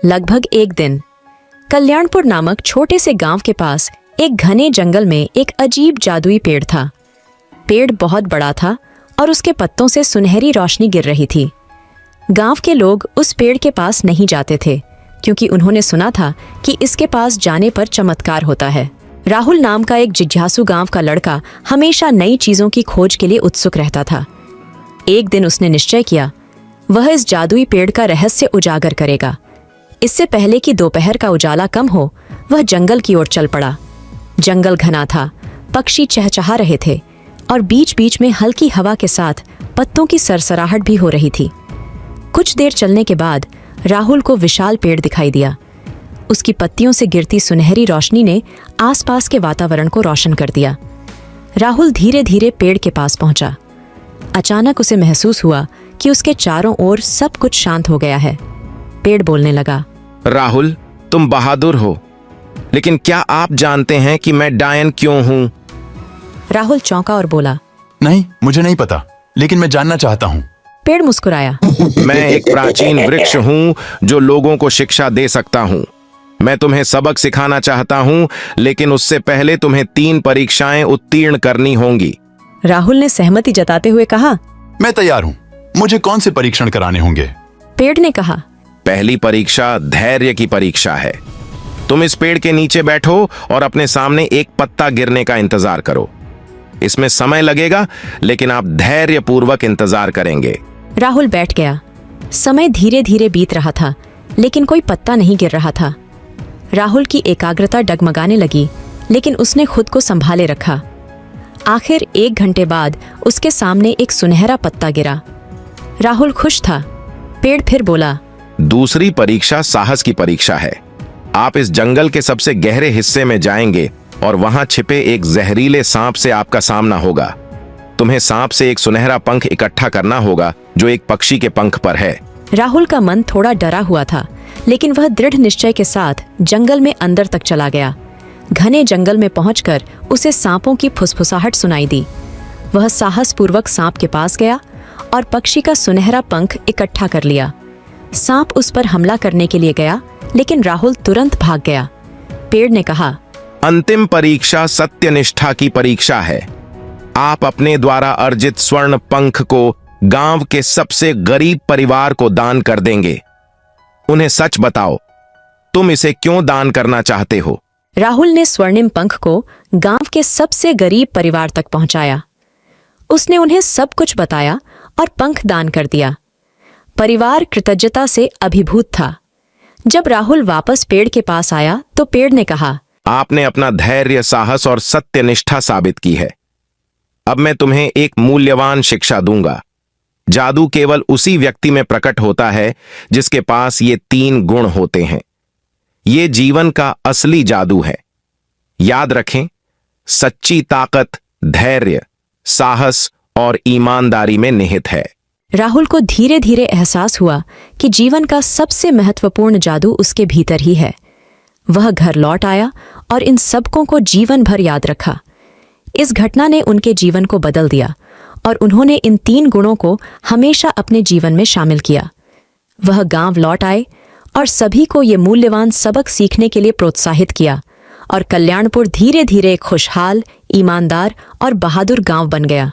लगभग एक दिन कल्याणपुर नामक छोटे से गांव के पास एक घने जंगल में एक अजीब जादुई पेड़ था। पेड़ बहुत बड़ा था और उसके पत्तों से सुनहरी रोशनी गिर रही थी। गांव के लोग उस पेड़ के पास नहीं जाते थे क्योंकि उन्होंने सुना था कि इसके पास जाने पर चमत्कार होता है। राहुल नाम का एक जिज्ञासु गांव का लड़का हमेशा नई चीजों की खोज के लिए उत्सुक रहता था। एक दिन उसने निश्चय किया वह इस जादुई पेड़ का रहस्य उजागर करेगा। इससे पहले कि दोपहर का उजाला कम हो वह जंगल की ओर चल पड़ा। जंगल घना था, पक्षी चहचहा रहे थे और बीच बीच में हल्की हवा के साथ पत्तों की सरसराहट भी हो रही थी। कुछ देर चलने के बाद राहुल को विशाल पेड़ दिखाई दिया। उसकी पत्तियों से गिरती सुनहरी रोशनी ने आसपास के वातावरण को रोशन कर दिया। राहुल धीरे धीरे पेड़ के पास पहुंचा। अचानक उसे महसूस हुआ कि उसके चारों ओर सब कुछ शांत हो गया है। पेड़ बोलने लगा, राहुल, तुम बहादुर हो, लेकिन क्या आप जानते हैं कि मैं डायन क्यों हूं? राहुल चौंका और बोला, नहीं, मुझे नहीं पता, लेकिन मैं जानना चाहता हूँ। पेड़ मुस्कुराया, मैं एक प्राचीन वृक्ष हूं जो लोगों को शिक्षा दे सकता हूं। मैं तुम्हें सबक सिखाना चाहता हूं, लेकिन उससे पहले तुम्हें 3 परीक्षाएं उत्तीर्ण करनी होंगी। राहुल ने सहमति जताते हुए कहा, मैं तैयार हूँ। मुझे कौन से परीक्षण कराने होंगे? पेड़ ने कहा, पहली परीक्षा धैर्य की परीक्षा है। तुम इस पेड़ के नीचे बैठो और अपने सामने एक पत्ता गिरने का इंतजार करो। इसमें समय लगेगा, लेकिन आप धैर्यपूर्वक इंतजार करेंगे। राहुल बैठ गया। समय धीरे धीरे बीत रहा था, लेकिन कोई पत्ता नहीं गिर रहा था। राहुल की एकाग्रता डगमगाने लगी, लेकिन उसने खुद को संभाले रखा। आखिर 1 घंटे बाद उसके सामने एक सुनहरा पत्ता गिरा। राहुल खुश था। पेड़ फिर बोला, दूसरी परीक्षा साहस की परीक्षा है। आप इस जंगल के सबसे गहरे हिस्से में जाएंगे और वहां छिपे एक जहरीले सांप से आपका सामना होगा। तुम्हें सांप से एक सुनहरा पंख इकट्ठा करना होगा जो एक पक्षी के पंख पर है। राहुल का मन थोड़ा डरा हुआ था, लेकिन वह दृढ़ निश्चय के साथ जंगल में अंदर तक चला गया। घने जंगल में पहुंचकर उसे सांपों की फुसफुसाहट सुनाई दी। वह साहसपूर्वक सांप के पास गया और पक्षी का सुनहरा पंख इकट्ठा कर लिया। सांप उस पर हमला करने के लिए गया, लेकिन राहुल तुरंत भाग गया। पेड़ ने कहा, अंतिम परीक्षा सत्यनिष्ठा की परीक्षा है। आप अपने द्वारा अर्जित स्वर्ण पंख को गांव के सबसे गरीब परिवार को दान कर देंगे। उन्हें सच बताओ, तुम इसे क्यों दान करना चाहते हो? राहुल ने स्वर्णिम पंख को गांव के सबसे गरीब परिवार तक पहुंचाया। उसने उन्हें सब कुछ बताया और पंख दान कर दिया। परिवार कृतज्ञता से अभिभूत था। जब राहुल वापस पेड़ के पास आया तो पेड़ ने कहा, आपने अपना धैर्य, साहस और सत्यनिष्ठा साबित की है। अब मैं तुम्हें एक मूल्यवान शिक्षा दूंगा। जादू केवल उसी व्यक्ति में प्रकट होता है जिसके पास ये 3 गुण होते हैं। ये जीवन का असली जादू है। याद रखें, सच्ची ताकत धैर्य, साहस और ईमानदारी में निहित है। राहुल को धीरे धीरे एहसास हुआ कि जीवन का सबसे महत्वपूर्ण जादू उसके भीतर ही है। वह घर लौट आया और इन सबकों को जीवन भर याद रखा। इस घटना ने उनके जीवन को बदल दिया और उन्होंने इन 3 गुणों को हमेशा अपने जीवन में शामिल किया। वह गांव लौट आए और सभी को ये मूल्यवान सबक सीखने के लिए प्रोत्साहित किया और कल्याणपुर धीरे धीरे एक खुशहाल, ईमानदार और बहादुर गांव बन गया।